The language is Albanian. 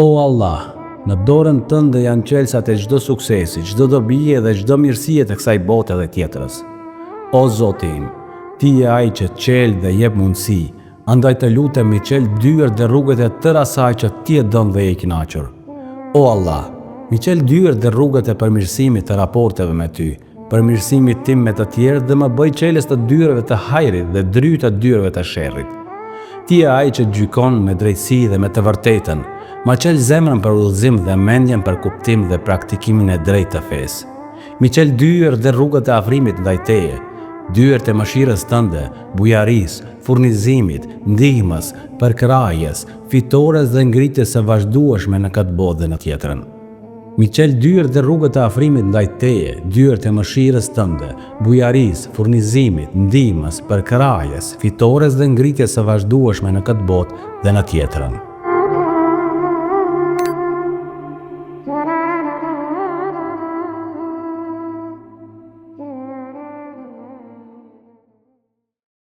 O Allah, në dorën tënde janë qelsat e çdo suksesi, çdo dobije dhe çdo mirësie të kësaj bote dhe tjetrës. O Zoti im, Ti je ai që qel dhe jep mundësi, andaj të lutem mi qel dyert dhe rrugët e tëra asaj që Ti e don dhe je i kënaqur. O Allah, mi qel dyert dhe rrugët e përmirësimit të raporteve me Ty, përmirësimit tim me të tjerë dhe më bëj qeles të dyreve të hajrit dhe dry të dyreve të sherrit. Ti je ai që gjykon me drejtësi dhe me të vërtetën, ma qel zemrën për udhëzim dhe mendjen për kuptim dhe praktikimin e drejtë të fesë. Mi qel dyert dhe rrugët e afrimit ndaj Teje, dyert e mëshirës Tënde, bujarisë, furnizimit, ndihmës, përkrajes, fitores dhe ngritjes së vazhdueshme në këtë botë dhe në tjetrën. Mi qel dyert dhe rrugët e afrimit ndaj Teje, dyert e mëshirës Tënde, bujarisë, furnizimit, ndihmës, përkrajes, fitores dhe ngritjes së vazhdueshme në këtë botë dhe në tjetrën.